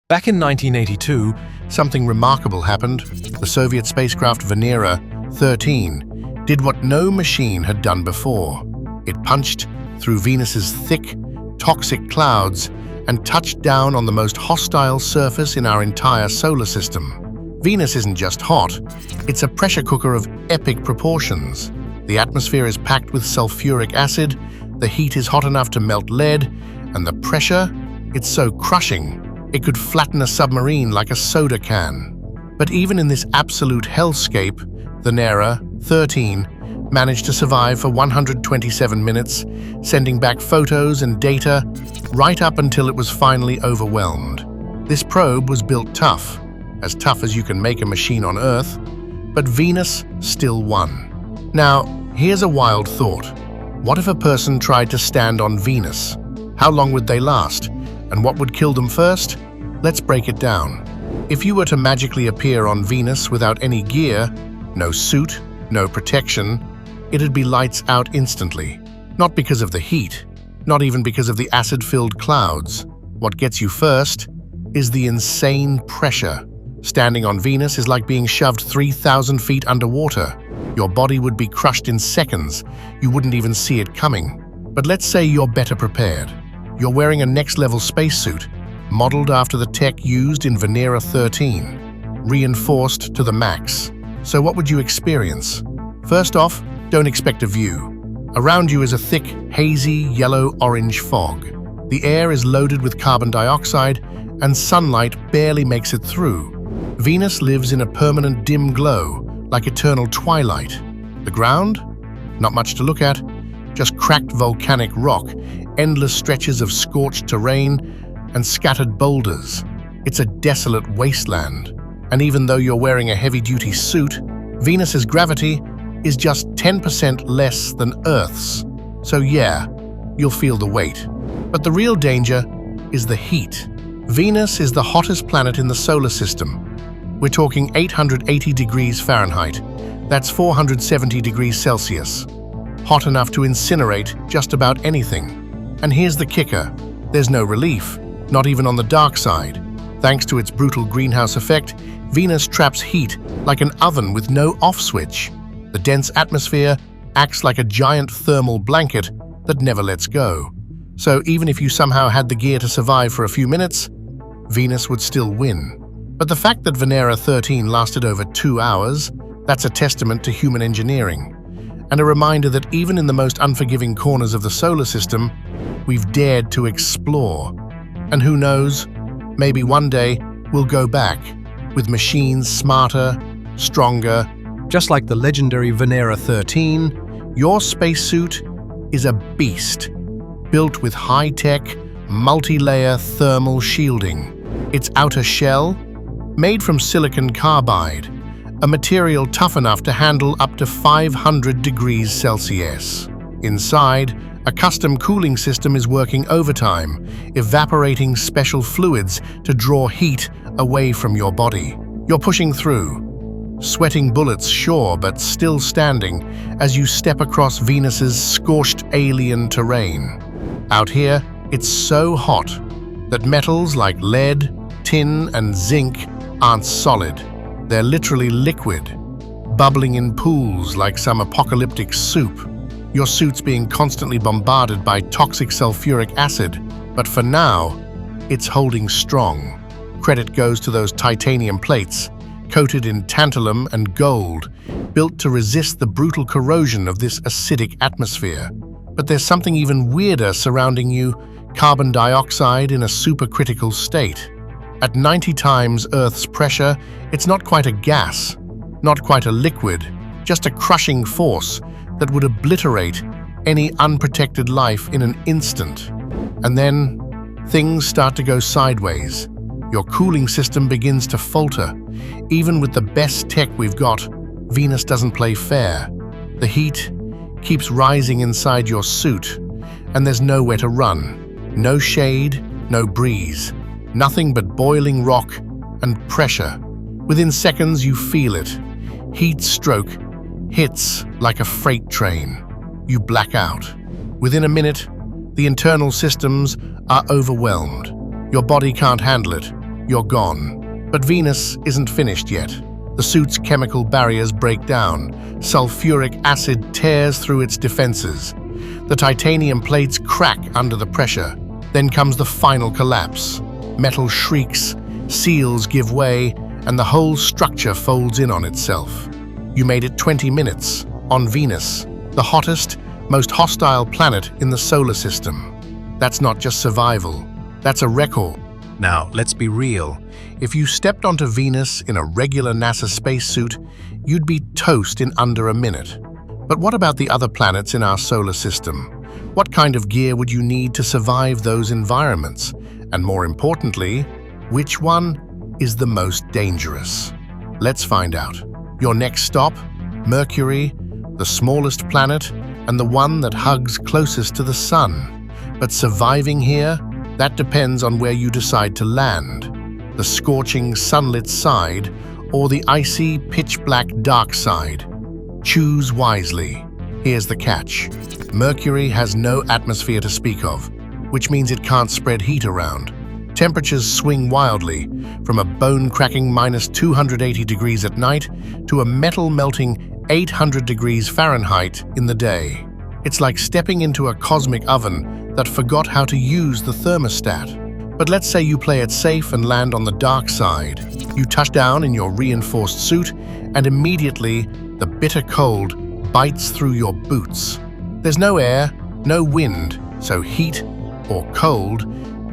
Back in 1982, Something remarkable happened. The Soviet spacecraft Venera 13 did what no machine had done before. It punched through Venus's thick, toxic clouds and touched down on the most hostile surface in our entire solar system. Venus isn't just hot, it's a pressure cooker of epic proportions. The atmosphere is packed with sulfuric acid, the heat is hot enough to melt lead, and the pressure, it's so crushing, it could flatten a submarine like a soda can. But even in this absolute hellscape, Venera 13 managed to survive for 127 minutes, sending back photos and data right up until it was finally overwhelmed. This probe was built tough as you can make a machine on Earth, but Venus still won. Now, here's a wild thought. What if a person tried to stand on Venus? How long would they last? And what would kill them first? Let's break it down. If you were to magically appear on Venus without any gear, no suit, no protection, it'd be lights out instantly. Not because of the heat, not even because of the acid-filled clouds. What gets you first is the insane pressure. Standing on Venus is like being shoved 3,000 feet underwater. Your body would be crushed in seconds. You wouldn't even see it coming. But let's say you're better prepared. You're wearing a next-level spacesuit, modeled after the tech used in Venera 13, reinforced to the max. So what would you experience? First off, don't expect a view. Around you is a thick, hazy, yellow-orange fog. The air is loaded with carbon dioxide, and sunlight barely makes it through. Venus lives in a permanent dim glow, like eternal twilight. The ground? Not much to look at. Just cracked volcanic rock, endless stretches of scorched terrain, and scattered boulders. It's a desolate wasteland. And even though you're wearing a heavy-duty suit, Venus's gravity is just 10% less than Earth's. So yeah, you'll feel the weight. But the real danger is the heat. Venus is the hottest planet in the solar system. We're talking 880 degrees Fahrenheit. That's 470 degrees Celsius. Hot enough to incinerate just about anything. And here's the kicker. There's no relief, not even on the dark side. Thanks to its brutal greenhouse effect, Venus traps heat like an oven with no off switch. The dense atmosphere acts like a giant thermal blanket that never lets go. So even if you somehow had the gear to survive for a few minutes, Venus would still win. But the fact that Venera 13 lasted over 2 hours, that's a testament to human engineering, and a reminder that even in the most unforgiving corners of the solar system, we've dared to explore. And who knows, maybe one day we'll go back, with machines smarter, stronger. just like the legendary Venera 13, Your spacesuit is a beast, built with high-tech, multi-layer thermal shielding. Its outer shell, made from silicon carbide, a material tough enough to handle up to 500 degrees Celsius. Inside, a custom cooling system is working overtime, evaporating special fluids to draw heat away from your body. You're pushing through, sweating bullets, sure, but still standing as you step across Venus's scorched alien terrain. Out here, it's so hot that metals like lead, tin, and zinc aren't solid. They're literally liquid, bubbling in pools like some apocalyptic soup. Your suit's being constantly bombarded by toxic sulfuric acid, but for now, it's holding strong. Credit goes to those titanium plates, coated in tantalum and gold, built to resist the brutal corrosion of this acidic atmosphere. But there's something even weirder surrounding you: carbon dioxide in a supercritical state. At 90 times Earth's pressure, it's not quite a gas, not quite a liquid, just a crushing force that would obliterate any unprotected life in an instant. And then, things start to go sideways. Your cooling system begins to falter. Even with the best tech we've got, Venus doesn't play fair. The heat keeps rising inside your suit, and there's nowhere to run. No shade, no breeze. Nothing but boiling rock and pressure. Within seconds, you feel it. Heat stroke hits like a freight train. You black out. Within a minute, the internal systems are overwhelmed. Your body can't handle it. you're gone. But Venus isn't finished yet. The suit's chemical barriers break down. Sulfuric acid tears through its defenses. The titanium plates crack under the pressure. Then comes the final collapse. Metal shrieks, seals give way, and the whole structure folds in on itself. You made it 20 minutes on Venus, the hottest, most hostile planet in the solar system. That's not just survival, that's a record. Now, let's be real. If you stepped onto Venus in a regular NASA spacesuit, you'd be toast in under a minute. But what about the other planets in our solar system? What kind of gear would you need to survive those environments? And more importantly, which one is the most dangerous? Let's find out. Your next stop, Mercury, the smallest planet and the one that hugs closest to the Sun. But surviving here, that depends on where you decide to land. The scorching sunlit side or the icy pitch-black dark side. Choose wisely. Here's the catch. Mercury has no atmosphere to speak of, which means it can't spread heat around. Temperatures swing wildly, from a bone-cracking -280 degrees at night to a metal-melting 800 degrees Fahrenheit in the day. It's like stepping into a cosmic oven that forgot how to use the thermostat. But let's say you play it safe and land on the dark side. You touch down in your reinforced suit, and immediately the bitter cold bites through your boots. There's no air, no wind, so heat, or cold,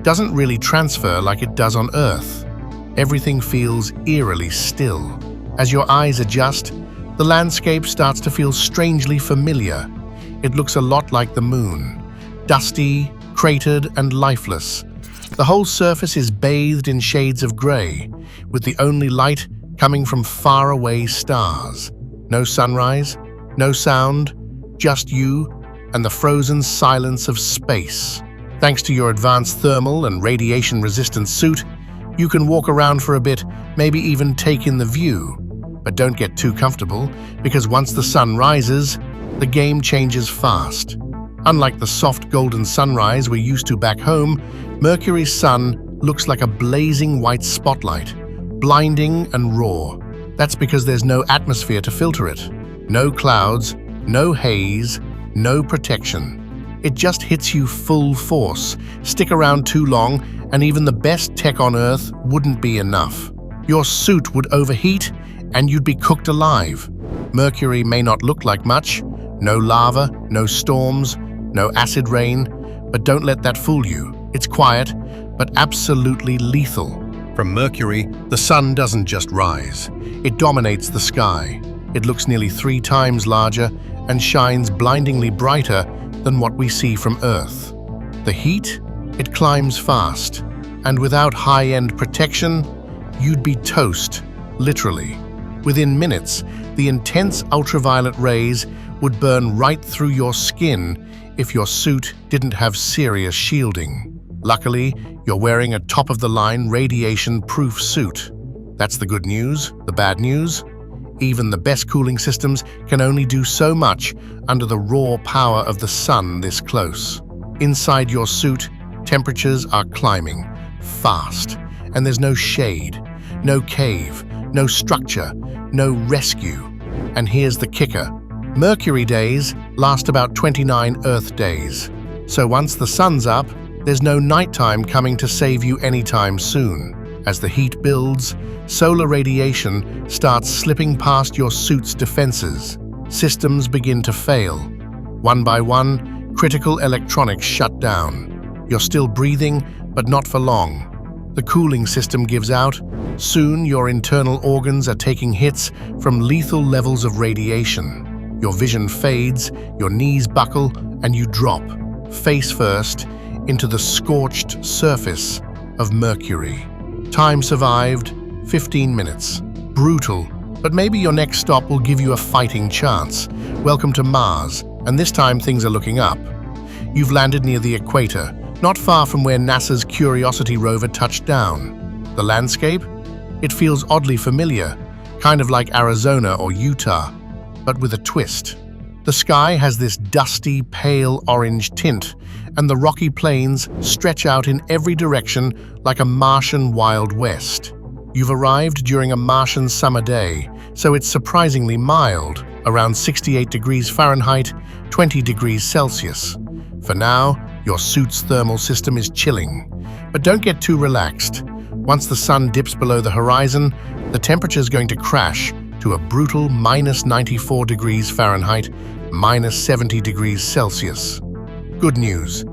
doesn't really transfer like it does on Earth. Everything feels eerily still. As your eyes adjust, the landscape starts to feel strangely familiar. It looks a lot like the moon, dusty, cratered, and lifeless. The whole surface is bathed in shades of grey, with the only light coming from faraway stars. No sunrise, no sound, just you and the frozen silence of space. Thanks to your advanced thermal and radiation-resistant suit, you can walk around for a bit, maybe even take in the view. But don't get too comfortable, because once the sun rises, the game changes fast. Unlike the soft golden sunrise we're used to back home, Mercury's sun looks like a blazing white spotlight, blinding and raw. That's because there's no atmosphere to filter it. No clouds, no haze, no protection. It just hits you full force. Stick around too long, and even the best tech on Earth wouldn't be enough. Your suit would overheat, and you'd be cooked alive. Mercury may not look like much. No lava, no storms, no acid rain. But don't let that fool you. It's quiet, but absolutely lethal. From Mercury, the sun doesn't just rise. It dominates the sky. It looks nearly 3 times larger and shines blindingly brighter than what we see from Earth. The heat? It climbs fast. And without high-end protection, you'd be toast, literally. Within minutes, the intense ultraviolet rays would burn right through your skin if your suit didn't have serious shielding. Luckily, you're wearing a top-of-the-line radiation-proof suit. That's the good news. The bad news? Even the best cooling systems can only do so much under the raw power of the sun this close. Inside your suit, temperatures are climbing fast, and there's no shade, no cave, no structure, no rescue. And here's the kicker. Mercury days last about 29 Earth days. So once the sun's up, there's no nighttime coming to save you anytime soon. As the heat builds, solar radiation starts slipping past your suit's defenses. Systems begin to fail. One by one, critical electronics shut down. You're still breathing, but not for long. The cooling system gives out. Soon, your internal organs are taking hits from lethal levels of radiation. Your vision fades, your knees buckle, and you drop, face first, into the scorched surface of Mercury. Time survived, 15 minutes. Brutal, but maybe your next stop will give you a fighting chance. Welcome to Mars, and this time things are looking up. You've landed near the equator, not far from where NASA's Curiosity rover touched down. The landscape? It feels oddly familiar, kind of like Arizona or Utah, but with a twist. The sky has this dusty, pale orange tint, and the rocky plains stretch out in every direction like a Martian Wild West. You've arrived during a Martian summer day, so it's surprisingly mild, around 68 degrees Fahrenheit, 20 degrees Celsius. For now, your suit's thermal system is chilling. But don't get too relaxed. Once the sun dips below the horizon, the temperature is going to crash to a brutal minus 94 degrees Fahrenheit, minus 70 degrees Celsius. Good news,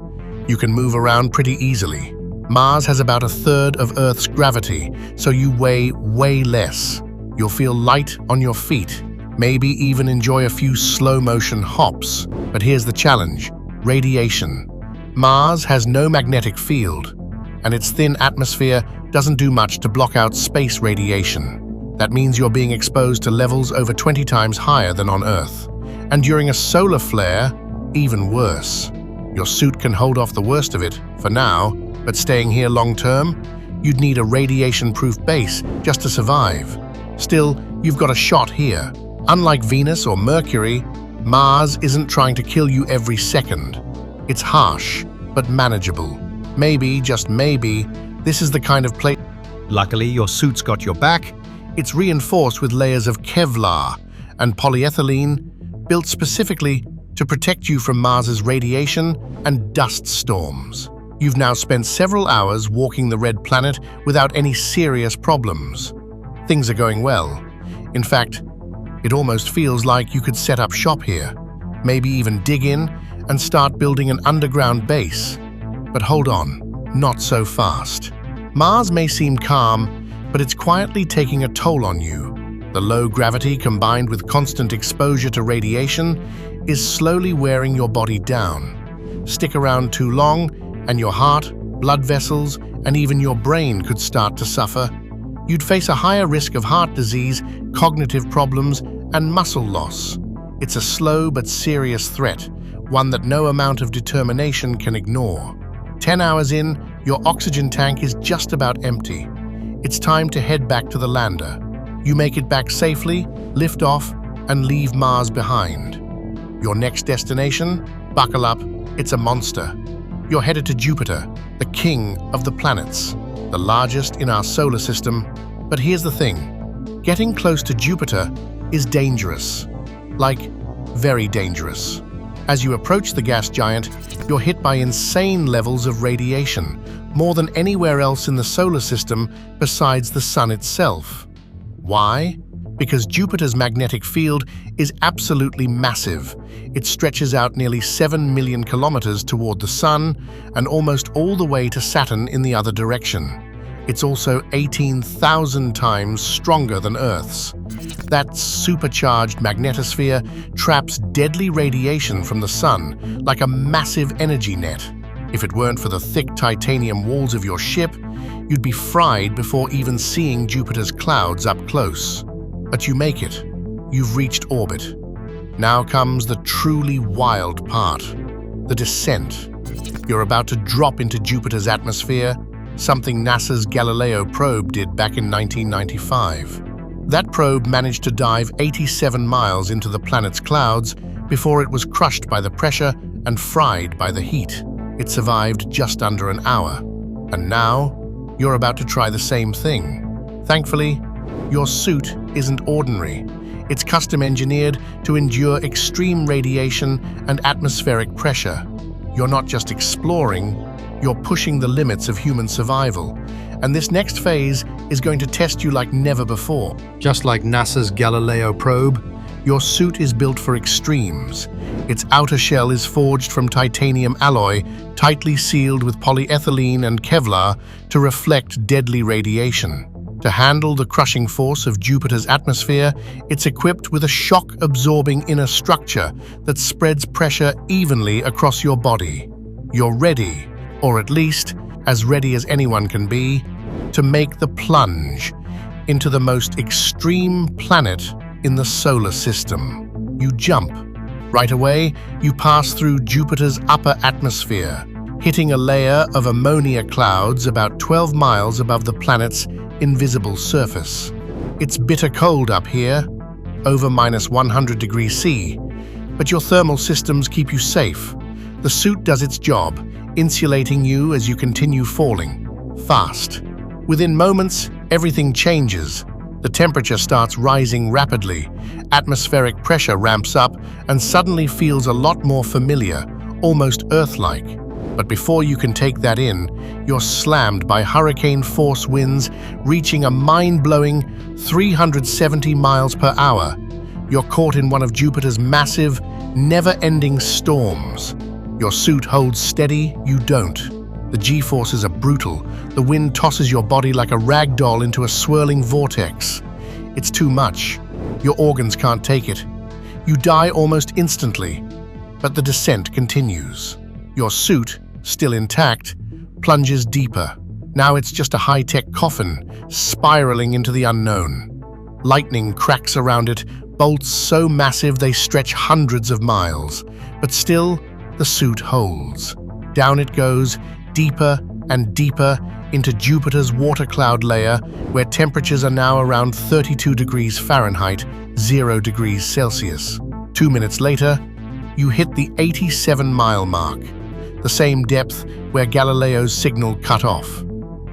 you can move around pretty easily. Mars has about a third of Earth's gravity, so you weigh way less. You'll feel light on your feet, maybe even enjoy a few slow-motion hops. But here's the challenge: radiation. Mars has no magnetic field, and its thin atmosphere doesn't do much to block out space radiation. That means you're being exposed to levels over 20 times higher than on Earth. And during a solar flare, even worse. Your suit can hold off the worst of it for now, but staying here long-term, you'd need a radiation-proof base just to survive. Still, you've got a shot here. Unlike Venus or Mercury, Mars isn't trying to kill you every second. It's harsh, but manageable. Maybe, just maybe, this is the kind of place. Luckily, your suit's got your back. It's reinforced with layers of Kevlar and polyethylene, built specifically to protect you from Mars's radiation and dust storms. You've now spent several hours walking the red planet without any serious problems. Things are going well. In fact, it almost feels like you could set up shop here, maybe even dig in and start building an underground base. But hold on, not so fast. Mars may seem calm, but it's quietly taking a toll on you. The low gravity combined with constant exposure to radiation is slowly wearing your body down. Stick around too long, and your heart, blood vessels, and even your brain could start to suffer. You'd face a higher risk of heart disease, cognitive problems, and muscle loss. It's a slow but serious threat, one that no amount of determination can ignore. 10 hours in, your oxygen tank is just about empty. It's time to head back to the lander. You make it back safely, lift off, and leave Mars behind. Your next destination? Buckle up, it's a monster. You're headed to Jupiter, the king of the planets, the largest in our solar system. But here's the thing, getting close to Jupiter is dangerous. Like, very dangerous. As you approach the gas giant, you're hit by insane levels of radiation, more than anywhere else in the solar system besides the sun itself. Why? Because Jupiter's magnetic field is absolutely massive. It stretches out nearly 7 million kilometers toward the sun and almost all the way to Saturn in the other direction. It's also 18,000 times stronger than Earth's. That supercharged magnetosphere traps deadly radiation from the sun like a massive energy net. If it weren't for the thick titanium walls of your ship, you'd be fried before even seeing Jupiter's clouds up close. But you make it. You've reached orbit. Now comes the truly wild part, the descent. You're about to drop into Jupiter's atmosphere, something NASA's Galileo probe did back in 1995. That probe managed to dive 87 miles into the planet's clouds before it was crushed by the pressure and fried by the heat. It survived just under an hour. And now, you're about to try the same thing. Thankfully, your suit isn't ordinary. It's custom-engineered to endure extreme radiation and atmospheric pressure. You're not just exploring, you're pushing the limits of human survival. And this next phase is going to test you like never before. Just like NASA's Galileo probe, your suit is built for extremes. Its outer shell is forged from titanium alloy, tightly sealed with polyethylene and Kevlar to reflect deadly radiation. To handle the crushing force of Jupiter's atmosphere, it's equipped with a shock-absorbing inner structure that spreads pressure evenly across your body. You're ready, or at least as ready as anyone can be, to make the plunge into the most extreme planet in the solar system. You jump. Right away, you pass through Jupiter's upper atmosphere, hitting a layer of ammonia clouds about 12 miles above the planet's invisible surface. It's bitter cold up here, over -100 degrees C, but your thermal systems keep you safe. The suit does its job, insulating you as you continue falling, fast. Within moments, everything changes. The temperature starts rising rapidly, atmospheric pressure ramps up, and suddenly feels a lot more familiar, almost Earth-like. But before you can take that in, you're slammed by hurricane-force winds reaching a mind-blowing 370 miles per hour. You're caught in one of Jupiter's massive, never-ending storms. Your suit holds steady, you don't. The G-forces are brutal. The wind tosses your body like a rag doll into a swirling vortex. It's too much. Your organs can't take it. You die almost instantly, but the descent continues. Your suit, still intact, plunges deeper. Now it's just a high-tech coffin, spiraling into the unknown. Lightning cracks around it, bolts so massive they stretch hundreds of miles. But still, the suit holds. Down it goes, deeper and deeper into Jupiter's water cloud layer, where temperatures are now around 32 degrees Fahrenheit, 0 degrees Celsius. 2 minutes later, you hit the 87-mile mark, the same depth where Galileo's signal cut off.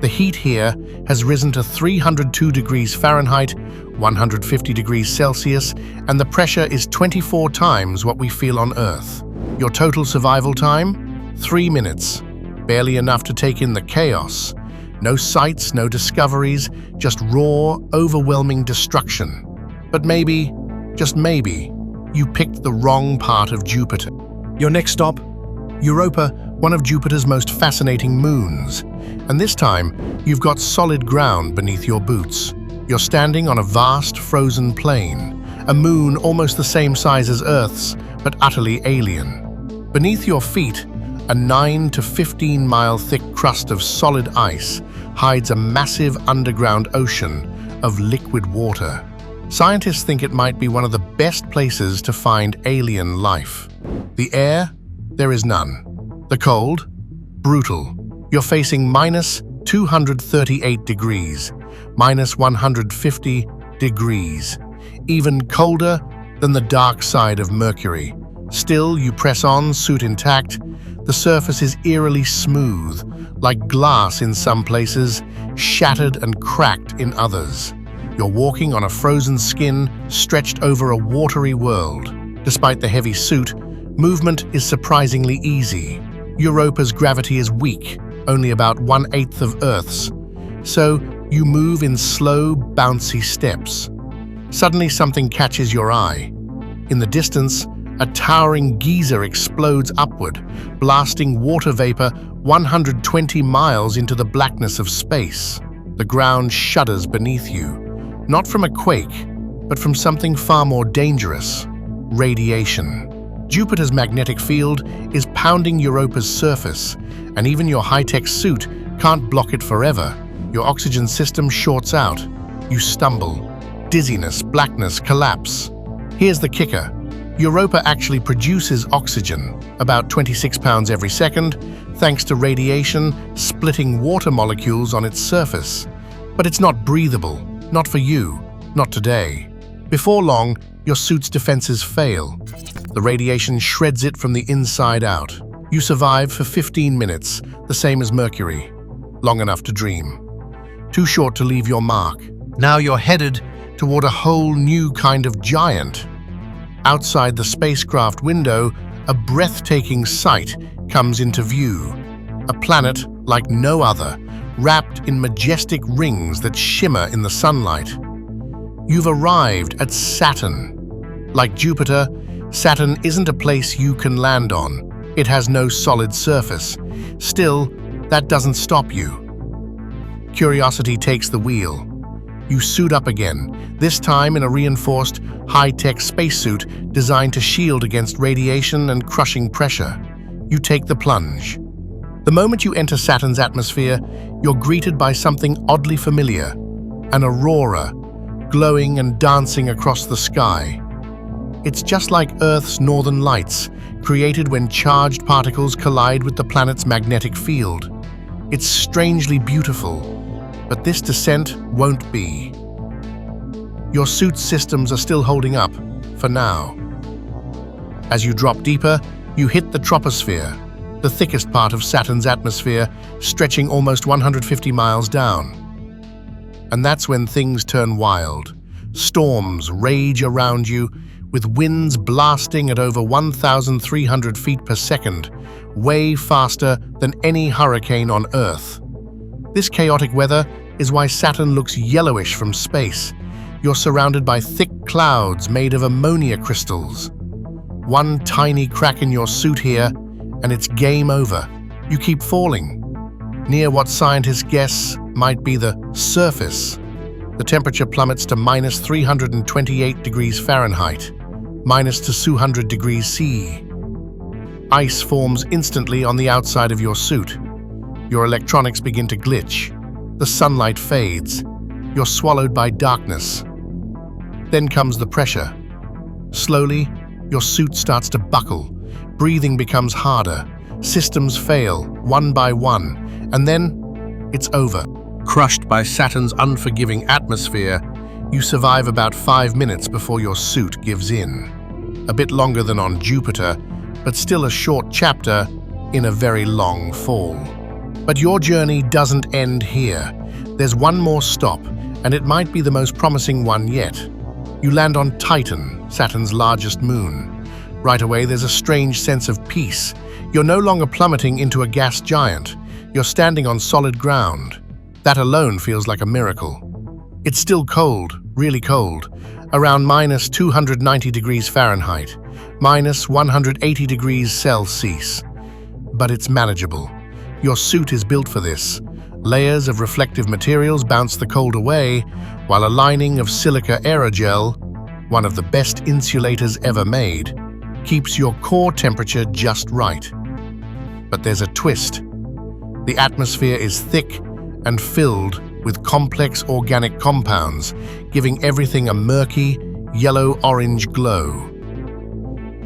The heat here has risen to 302 degrees Fahrenheit, 150 degrees Celsius, and the pressure is 24 times what we feel on Earth. Your total survival time? 3 minutes. Barely enough to take in the chaos. No sights, no discoveries, just raw, overwhelming destruction. But maybe, just maybe, you picked the wrong part of Jupiter. Your next stop? Europa, one of Jupiter's most fascinating moons. And this time, you've got solid ground beneath your boots. You're standing on a vast, frozen plain, a moon almost the same size as Earth's, but utterly alien. Beneath your feet, a 9 to 15 mile thick crust of solid ice hides a massive underground ocean of liquid water. Scientists think it might be one of the best places to find alien life. The air? There is none. The cold? Brutal. You're facing minus 238 degrees, minus 150 degrees, even colder than the dark side of Mercury. Still, you press on, suit intact. The surface is eerily smooth, like glass in some places, shattered and cracked in others. You're walking on a frozen skin stretched over a watery world. Despite the heavy suit, movement is surprisingly easy. Europa's gravity is weak, only about 1/8 of Earth's. So you move in slow, bouncy steps. Suddenly something catches your eye. In the distance, a towering geyser explodes upward, blasting water vapor 120 miles into the blackness of space. The ground shudders beneath you, not from a quake, but from something far more dangerous: radiation. Jupiter's magnetic field is pounding Europa's surface, and even your high-tech suit can't block it forever. Your oxygen system shorts out. You stumble. Dizziness, blackness, collapse. Here's the kicker. Europa actually produces oxygen, about 26 pounds every second, thanks to radiation splitting water molecules on its surface. But it's not breathable, not for you, not today. Before long, your suit's defenses fail. The radiation shreds it from the inside out. You survive for 15 minutes, the same as Mercury. Long enough to dream. Too short to leave your mark. Now you're headed toward a whole new kind of giant. Outside the spacecraft window, a breathtaking sight comes into view. A planet like no other, wrapped in majestic rings that shimmer in the sunlight. You've arrived at Saturn. Like Jupiter, Saturn isn't a place you can land on. It has no solid surface. Still, that doesn't stop you. Curiosity takes the wheel. You suit up again, this time in a reinforced, high-tech spacesuit designed to shield against radiation and crushing pressure. You take the plunge. The moment you enter Saturn's atmosphere, you're greeted by something oddly familiar: an aurora, glowing and dancing across the sky. It's just like Earth's northern lights, created when charged particles collide with the planet's magnetic field. It's strangely beautiful. But this descent won't be. Your suit's systems are still holding up, for now. As you drop deeper, You hit the troposphere, the thickest part of Saturn's atmosphere, stretching almost 150 miles down. And that's when things turn wild. Storms rage around you, with winds blasting at over 1,300 feet per second, way faster than any hurricane on Earth. This chaotic weather is why Saturn looks yellowish from space. You're surrounded by thick clouds made of ammonia crystals. One tiny crack in your suit here, and it's game over. You keep falling. Near what scientists guess might be the surface, the temperature plummets to minus 328 degrees Fahrenheit, minus to 200 degrees C. Ice forms instantly on the outside of your suit. Your electronics begin to glitch. The sunlight fades. You're swallowed by darkness. Then comes the pressure. Slowly, your suit starts to buckle. Breathing becomes harder. Systems fail, one by one, and then it's over. Crushed by Saturn's unforgiving atmosphere, you survive about 5 minutes before your suit gives in. A bit longer than on Jupiter, but still a short chapter in a very long fall. But your journey doesn't end here. There's one more stop, and it might be the most promising one yet. You land on Titan, Saturn's largest moon. Right away, there's a strange sense of peace. You're no longer plummeting into a gas giant. You're standing on solid ground. That alone feels like a miracle. It's still cold, really cold, around minus 290 degrees Fahrenheit, minus 180 degrees Celsius. But it's manageable. Your suit is built for this. Layers of reflective materials bounce the cold away, while a lining of silica aerogel, one of the best insulators ever made, keeps your core temperature just right. But there's a twist. The atmosphere is thick and filled with complex organic compounds, giving everything a murky, yellow-orange glow.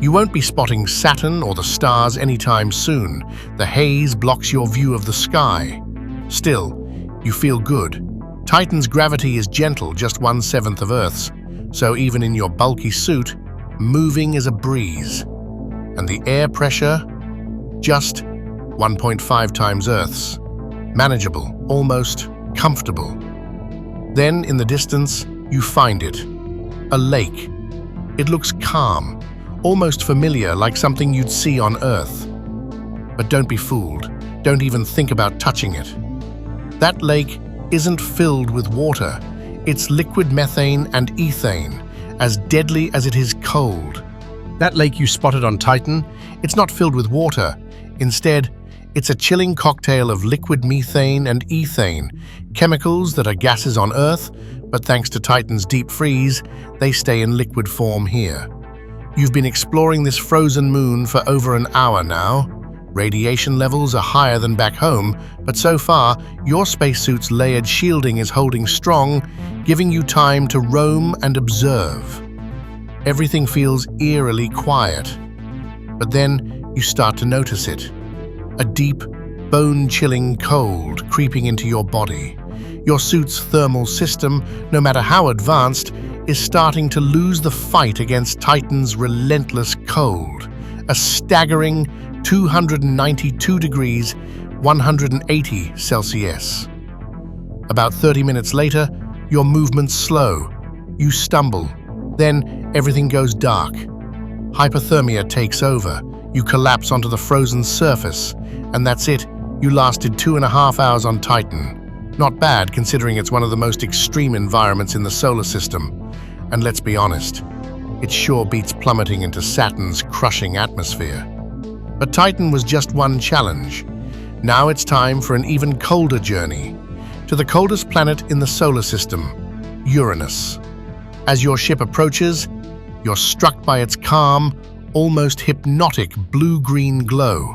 You won't be spotting Saturn or the stars anytime soon. The haze blocks your view of the sky. Still, you feel good. Titan's gravity is gentle, just 1/7 of Earth's, so even in your bulky suit, moving is a breeze. And the air pressure, just 1.5 times Earth's. Manageable, almost comfortable. Then, in the distance, you find it. A lake. It looks calm, almost familiar, like something you'd see on Earth. But don't be fooled. Don't even think about touching it. That lake isn't filled with water. It's liquid methane and ethane, as deadly as it is cold. That lake you spotted on Titan, it's not filled with water. Instead, it's a chilling cocktail of liquid methane and ethane, chemicals that are gases on Earth, but thanks to Titan's deep freeze, they stay in liquid form here. You've been exploring this frozen moon for over an hour now. Radiation levels are higher than back home, but so far, your spacesuit's layered shielding is holding strong, giving you time to roam and observe. Everything feels eerily quiet. But then you start to notice it. A deep, bone-chilling cold creeping into your body. Your suit's thermal system, no matter how advanced, is starting to lose the fight against Titan's relentless cold. A staggering 292 degrees, 180 Celsius. About 30 minutes later, your movements slow. You stumble. Then everything goes dark. Hypothermia takes over. You collapse onto the frozen surface. And that's it. You lasted 2.5 hours on Titan. Not bad, considering it's one of the most extreme environments in the solar system. And let's be honest, it sure beats plummeting into Saturn's crushing atmosphere. But Titan was just one challenge. Now it's time for an even colder journey, to the coldest planet in the solar system, Uranus. As your ship approaches, you're struck by its calm, almost hypnotic blue-green glow.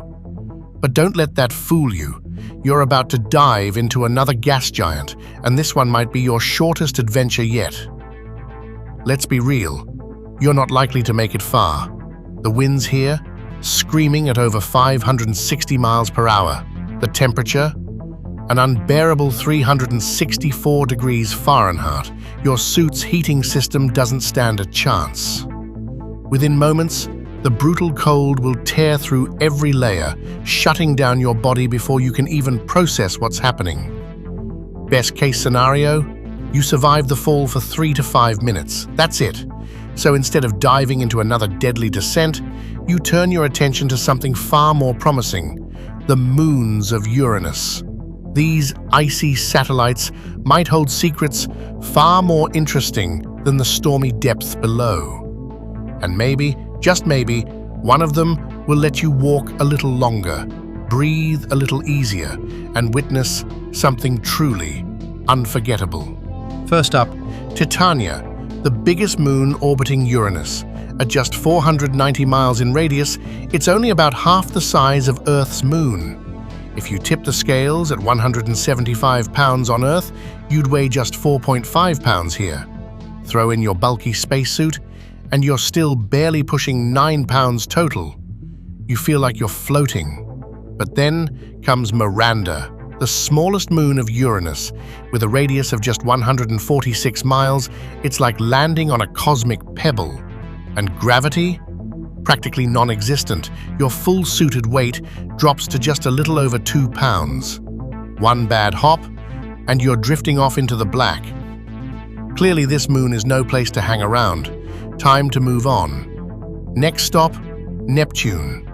But don't let that fool you. You're about to dive into another gas giant, and this one might be your shortest adventure yet. Let's be real, you're not likely to make it far. The winds here, screaming at over 560 miles per hour. The temperature, an unbearable 364 degrees Fahrenheit. Your suit's heating system doesn't stand a chance. Within moments, The brutal cold will tear through every layer, shutting down your body before you can even process what's happening. Best case scenario, you survive the fall for 3 to 5 minutes. That's it. So instead of diving into another deadly descent, you turn your attention to something far more promising, the moons of Uranus. These icy satellites might hold secrets far more interesting than the stormy depths below. And maybe, just maybe, one of them will let you walk a little longer, breathe a little easier, and witness something truly unforgettable. First up, Titania, the biggest moon orbiting Uranus. At just 490 miles in radius, it's only about half the size of Earth's moon. If you tip the scales at 175 pounds on Earth, you'd weigh just 4.5 pounds here. Throw in your bulky spacesuit, and you're still barely pushing 9 pounds total. You feel like you're floating. But then comes Miranda, the smallest moon of Uranus. With a radius of just 146 miles, it's like landing on a cosmic pebble. And gravity? Practically non-existent. Your full suited weight drops to just a little over 2 pounds. One bad hop, and you're drifting off into the black. Clearly this moon is no place to hang around. Time to move on. Next stop, Neptune.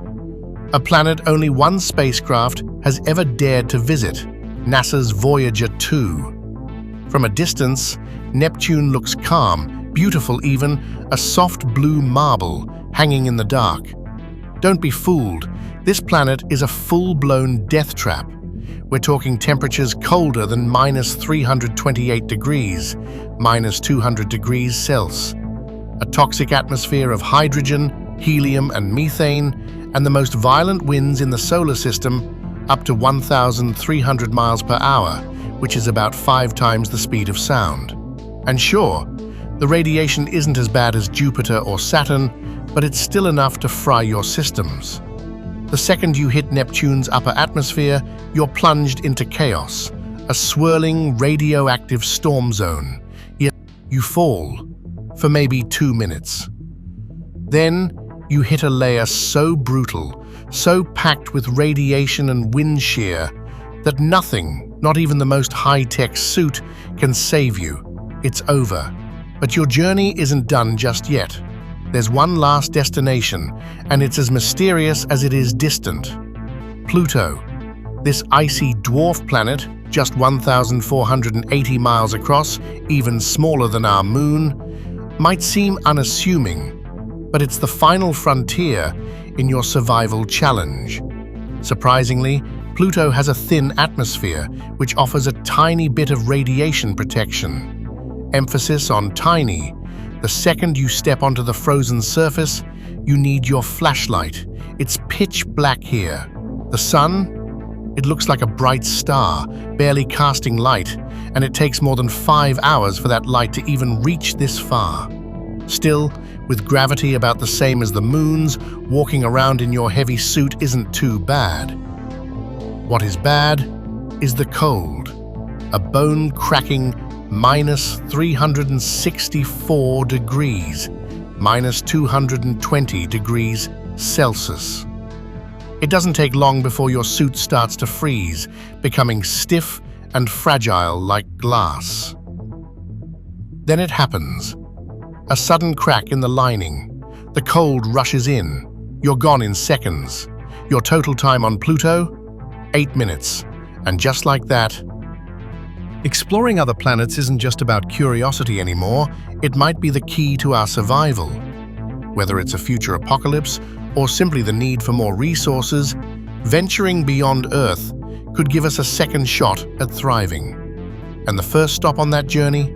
A planet only one spacecraft has ever dared to visit, NASA's Voyager 2. From a distance, Neptune looks calm, beautiful even, a soft blue marble hanging in the dark. Don't be fooled, this planet is a full-blown death trap. We're talking temperatures colder than -328 degrees, -200 degrees Celsius. A toxic atmosphere of hydrogen, helium and methane, and the most violent winds in the solar system, up to 1,300 miles per hour, which is about 5 times the speed of sound. And sure, the radiation isn't as bad as Jupiter or Saturn, but it's still enough to fry your systems. The second you hit Neptune's upper atmosphere, you're plunged into chaos, a swirling radioactive storm zone. Yet you fall for maybe 2 minutes. Then you hit a layer so brutal, so packed with radiation and wind shear, that nothing, not even the most high-tech suit, can save you. It's over. But your journey isn't done just yet. There's one last destination, and it's as mysterious as it is distant. Pluto. This icy dwarf planet, just 1,480 miles across, even smaller than our moon, might seem unassuming, but it's the final frontier in your survival challenge. Surprisingly, Pluto has a thin atmosphere, which offers a tiny bit of radiation protection. Emphasis on tiny. The second you step onto the frozen surface, you need your flashlight. It's pitch black here. The sun? It looks like a bright star, barely casting light, and it takes more than 5 hours for that light to even reach this far. Still, with gravity about the same as the moon's, walking around in your heavy suit isn't too bad. What is bad is the cold. A bone-cracking -364 degrees, -220 degrees Celsius. It doesn't take long before your suit starts to freeze, becoming stiff and fragile like glass. Then it happens. A sudden crack in the lining. The cold rushes in. You're gone in seconds. Your total time on Pluto? 8 minutes. And just like that, exploring other planets isn't just about curiosity anymore, it might be the key to our survival. Whether it's a future apocalypse or simply the need for more resources, venturing beyond Earth could give us a second shot at thriving. And the first stop on that journey?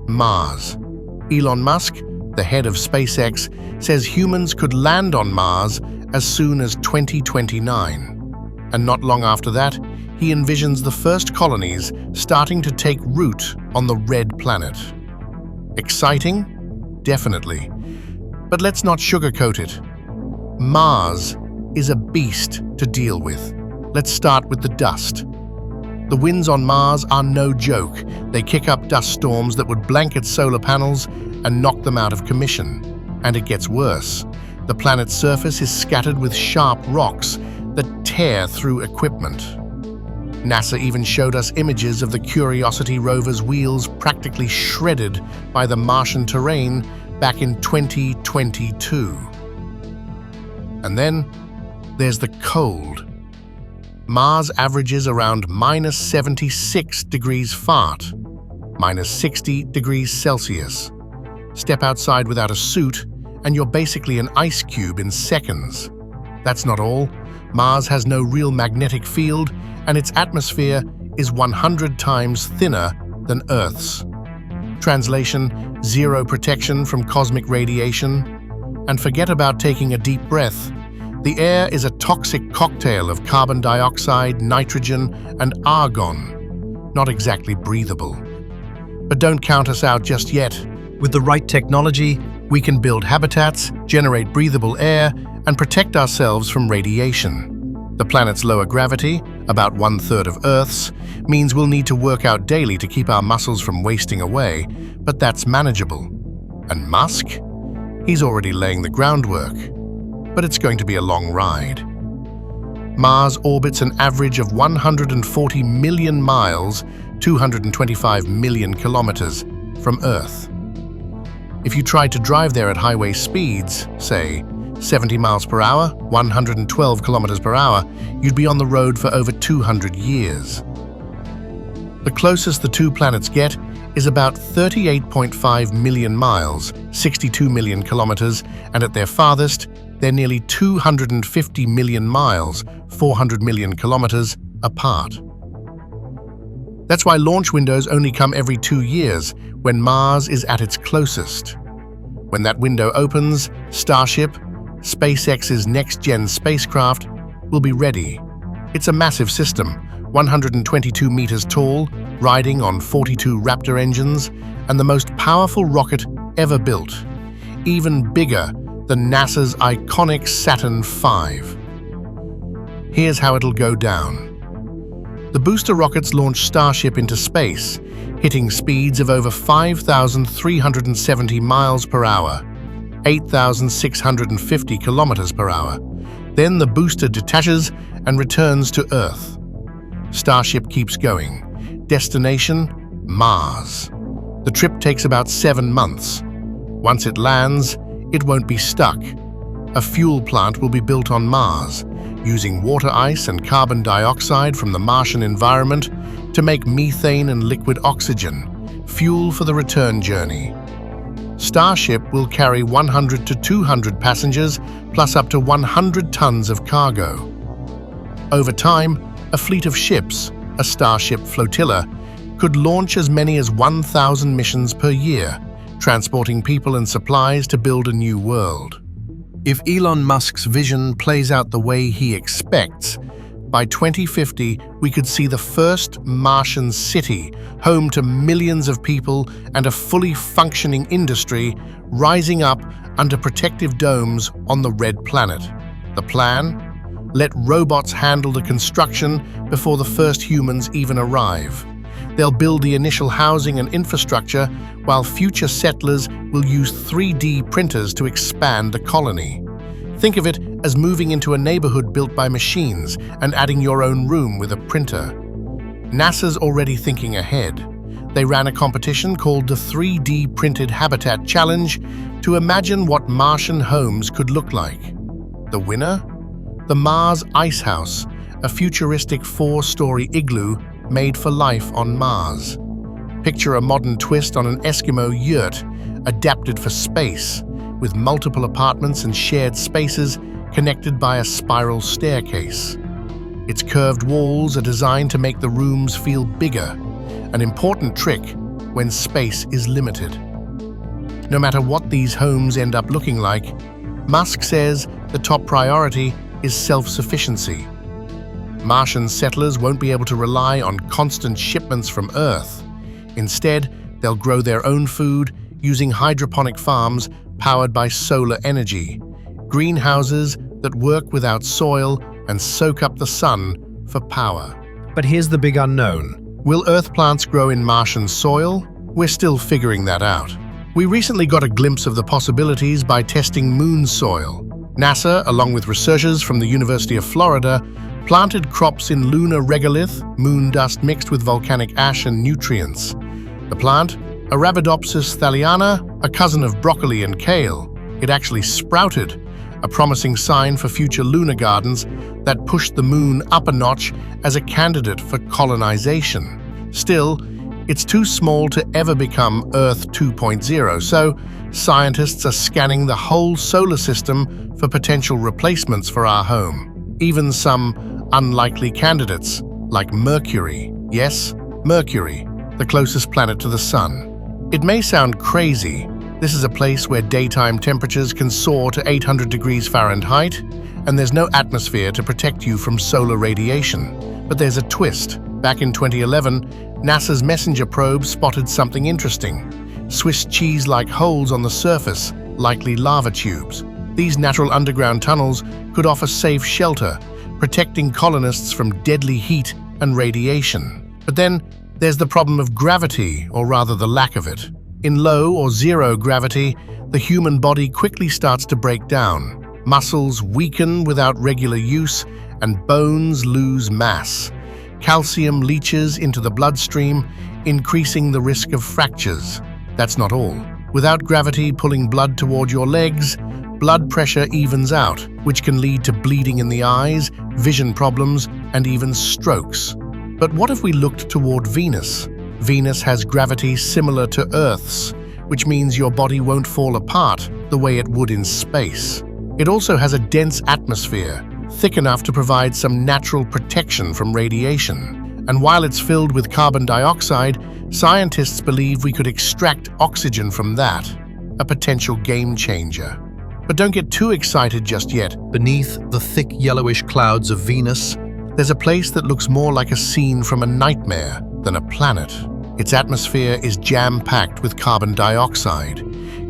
Mars. Elon Musk, the head of SpaceX, says humans could land on Mars as soon as 2029. And not long after that, he envisions the first colonies starting to take root on the red planet. Exciting? Definitely. But let's not sugarcoat it. Mars is a beast to deal with. Let's start with the dust. The winds on Mars are no joke. They kick up dust storms that would blanket solar panels and knock them out of commission. And it gets worse. The planet's surface is scattered with sharp rocks that tear through equipment. NASA even showed us images of the Curiosity rover's wheels practically shredded by the Martian terrain back in 2022. And then there's the cold. Mars averages around -76 degrees Fahrenheit, -60 degrees Celsius. Step outside without a suit, and you're basically an ice cube in seconds. That's not all. Mars has no real magnetic field, and its atmosphere is 100 times thinner than Earth's. Translation: zero protection from cosmic radiation. And forget about taking a deep breath. The air is a toxic cocktail of carbon dioxide, nitrogen, and argon. Not exactly breathable. But don't count us out just yet. With the right technology, we can build habitats, generate breathable air, and protect ourselves from radiation. The planet's lower gravity, about 1/3 of Earth's, means we'll need to work out daily to keep our muscles from wasting away, but that's manageable. And Musk? He's already laying the groundwork. But it's going to be a long ride. Mars orbits an average of 140 million miles, 225 million kilometers, from Earth. If you tried to drive there at highway speeds, say 70 miles per hour, 112 kilometers per hour, you'd be on the road for over 200 years. The closest the two planets get is about 38.5 million miles, 62 million kilometers, and at their farthest, they're nearly 250 million miles, 400 million kilometers, apart. That's why launch windows only come every 2 years, when Mars is at its closest. When that window opens, Starship, SpaceX's next-gen spacecraft, will be ready. It's a massive system, 122 meters tall, riding on 42 Raptor engines, and the most powerful rocket ever built, even bigger than NASA's iconic Saturn V. Here's how it'll go down. The booster rockets launch Starship into space, hitting speeds of over 5,370 miles per hour, 8,650 kilometers per hour. Then the booster detaches and returns to Earth. Starship keeps going. Destination: Mars. The trip takes about 7 months. Once it lands, it won't be stuck. A fuel plant will be built on Mars, using water ice and carbon dioxide from the Martian environment to make methane and liquid oxygen, fuel for the return journey. Starship will carry 100 to 200 passengers, plus up to 100 tons of cargo. Over time, a fleet of ships, a Starship flotilla, could launch as many as 1,000 missions per year, transporting people and supplies to build a new world. If Elon Musk's vision plays out the way he expects, by 2050 we could see the first Martian city, home to millions of people and a fully functioning industry, rising up under protective domes on the red planet. The plan? Let robots handle the construction before the first humans even arrive. They'll build the initial housing and infrastructure, while future settlers will use 3D printers to expand the colony. Think of it as moving into a neighborhood built by machines and adding your own room with a printer. NASA's already thinking ahead. They ran a competition called the 3D Printed Habitat Challenge to imagine what Martian homes could look like. The winner? The Mars Ice House, a futuristic 4-story igloo made for life on Mars. Picture a modern twist on an Eskimo yurt, adapted for space, with multiple apartments and shared spaces connected by a spiral staircase. Its curved walls are designed to make the rooms feel bigger, an important trick when space is limited. No matter what these homes end up looking like, Musk says the top priority is self-sufficiency. Martian settlers won't be able to rely on constant shipments from Earth. Instead, they'll grow their own food using hydroponic farms powered by solar energy, greenhouses that work without soil and soak up the sun for power. But here's the big unknown. Will Earth plants grow in Martian soil? We're still figuring that out. We recently got a glimpse of the possibilities by testing moon soil. NASA, along with researchers from the University of Florida, planted crops in lunar regolith, moon dust mixed with volcanic ash and nutrients. The plant, Arabidopsis thaliana, a cousin of broccoli and kale, it actually sprouted, a promising sign for future lunar gardens that pushed the moon up a notch as a candidate for colonization. Still, it's too small to ever become Earth 2.0, so scientists are scanning the whole solar system for potential replacements for our home. Even some unlikely candidates, like Mercury. Yes, Mercury, the closest planet to the Sun. It may sound crazy. This is a place where daytime temperatures can soar to 800 degrees Fahrenheit, and there's no atmosphere to protect you from solar radiation. But there's a twist. Back in 2011, NASA's MESSENGER probe spotted something interesting. Swiss cheese-like holes on the surface, likely lava tubes. These natural underground tunnels could offer safe shelter, protecting colonists from deadly heat and radiation. But then there's the problem of gravity, or rather the lack of it. In low or zero gravity, the human body quickly starts to break down. Muscles weaken without regular use, and bones lose mass. Calcium leaches into the bloodstream, increasing the risk of fractures. That's not all. Without gravity pulling blood toward your legs, blood pressure evens out, which can lead to bleeding in the eyes, vision problems, and even strokes. But what if we looked toward Venus? Venus has gravity similar to Earth's, which means your body won't fall apart the way it would in space. It also has a dense atmosphere, thick enough to provide some natural protection from radiation. And while it's filled with carbon dioxide, scientists believe we could extract oxygen from that, a potential game changer. But don't get too excited just yet. Beneath the thick yellowish clouds of Venus, There's a place that looks more like a scene from a nightmare than a planet. Its atmosphere is jam-packed with carbon dioxide,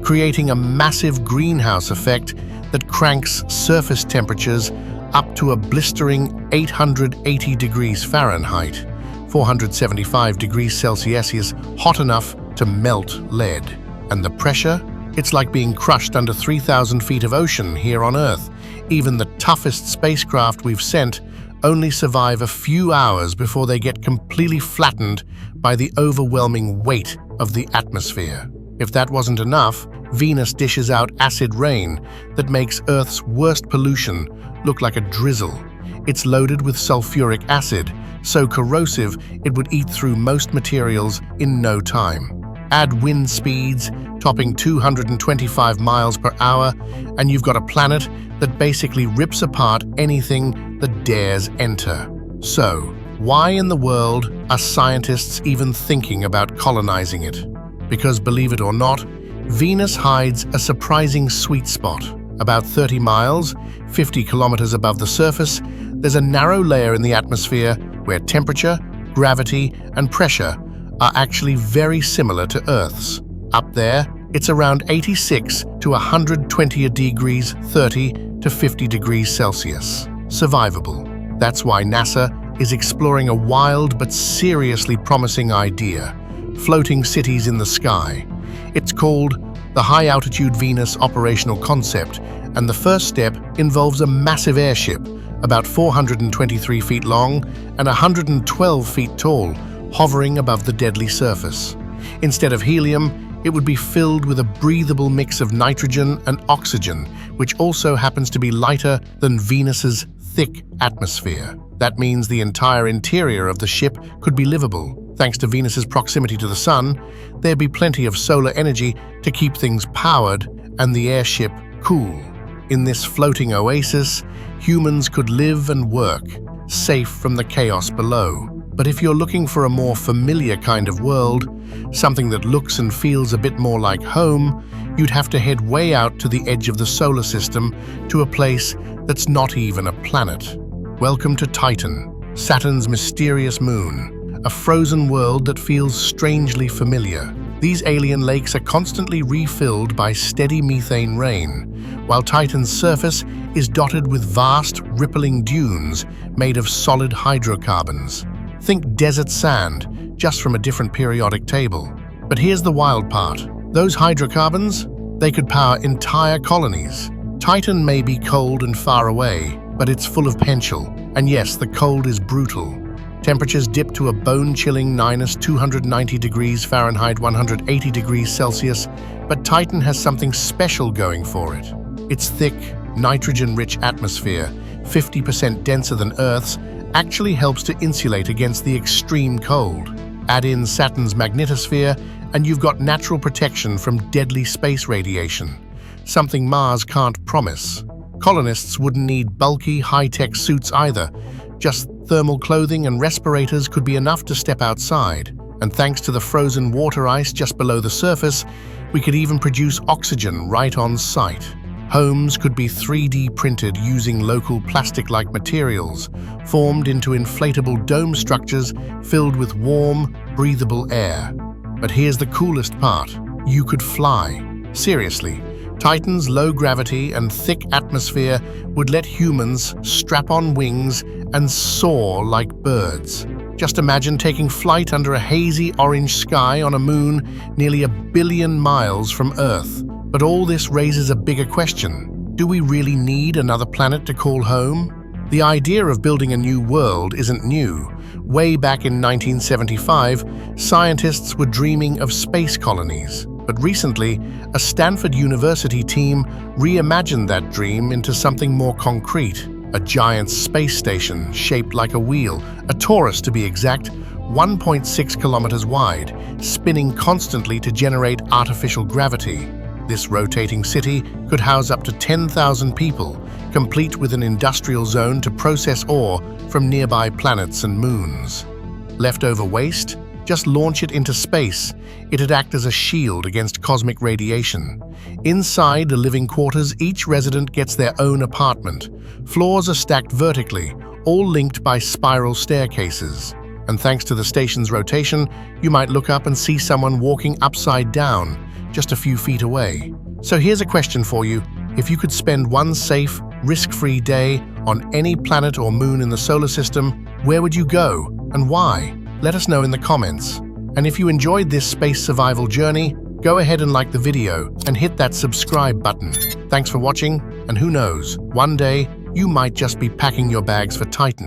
creating a massive greenhouse effect that cranks surface temperatures up to a blistering 880 degrees Fahrenheit, 475 degrees Celsius is hot enough to melt lead. And the pressure? It's like being crushed under 3,000 feet of ocean here on Earth. Even the toughest spacecraft we've sent only survive a few hours before they get completely flattened by the overwhelming weight of the atmosphere. If that wasn't enough, Venus dishes out acid rain that makes Earth's worst pollution look like a drizzle. It's loaded with sulfuric acid, so corrosive it would eat through most materials in no time. Add wind speeds topping 225 miles per hour, and you've got a planet that basically rips apart anything that dares enter. So, why in the world are scientists even thinking about colonizing it? Because, believe it or not, Venus hides a surprising sweet spot. About 30 miles, 50 kilometers above the surface, there's a narrow layer in the atmosphere where temperature, gravity, and pressure are actually very similar to Earth's. Up there, it's around 86 to 120 degrees 30 to 50 degrees Celsius. Survivable. That's why NASA is exploring a wild but seriously promising idea: floating cities in the sky. It's called the High-Altitude Venus Operational Concept, and the first step involves a massive airship, about 423 feet long and 112 feet tall, hovering above the deadly surface. Instead of helium, it would be filled with a breathable mix of nitrogen and oxygen, which also happens to be lighter than Venus's thick atmosphere. That means the entire interior of the ship could be livable. Thanks to Venus's proximity to the Sun, there'd be plenty of solar energy to keep things powered and the airship cool. In this floating oasis, humans could live and work, safe from the chaos below. But if you're looking for a more familiar kind of world, something that looks and feels a bit more like home, you'd have to head way out to the edge of the solar system to a place that's not even a planet. Welcome to Titan, Saturn's mysterious moon, a frozen world that feels strangely familiar. These alien lakes are constantly refilled by steady methane rain, while Titan's surface is dotted with vast, rippling dunes made of solid hydrocarbons. Think desert sand, just from a different periodic table. But here's the wild part. Those hydrocarbons, they could power entire colonies. Titan may be cold and far away, but it's full of potential. And yes, the cold is brutal. Temperatures dip to a bone-chilling -290 degrees Fahrenheit, 180 degrees Celsius, but Titan has something special going for it. Its thick, nitrogen-rich atmosphere, 50% denser than Earth's, actually helps to insulate against the extreme cold. Add in Saturn's magnetosphere, and you've got natural protection from deadly space radiation, something Mars can't promise. Colonists wouldn't need bulky, high-tech suits either. Just thermal clothing and respirators could be enough to step outside. And thanks to the frozen water ice just below the surface, we could even produce oxygen right on site. Homes could be 3D printed using local plastic-like materials, formed into inflatable dome structures filled with warm, breathable air. But here's the coolest part. You could fly. Seriously, Titan's low gravity and thick atmosphere would let humans strap on wings and soar like birds. Just imagine taking flight under a hazy orange sky on a moon nearly 1 billion miles from Earth. But all this raises a bigger question. Do we really need another planet to call home? The idea of building a new world isn't new. Way back in 1975, scientists were dreaming of space colonies. But recently, a Stanford University team reimagined that dream into something more concrete. A giant space station shaped like a wheel, a torus to be exact, 1.6 kilometers wide, spinning constantly to generate artificial gravity. This rotating city could house up to 10,000 people, complete with an industrial zone to process ore from nearby planets and moons. Leftover waste? Just launch it into space. It'd act as a shield against cosmic radiation. Inside the living quarters, each resident gets their own apartment. Floors are stacked vertically, all linked by spiral staircases. And thanks to the station's rotation, you might look up and see someone walking upside down, just a few feet away. So here's a question for you. If you could spend one safe, risk-free day on any planet or moon in the solar system, where would you go and why? Let us know in the comments. And if you enjoyed this space survival journey, go ahead and like the video and hit that subscribe button. Thanks for watching, and who knows, one day you might just be packing your bags for Titan.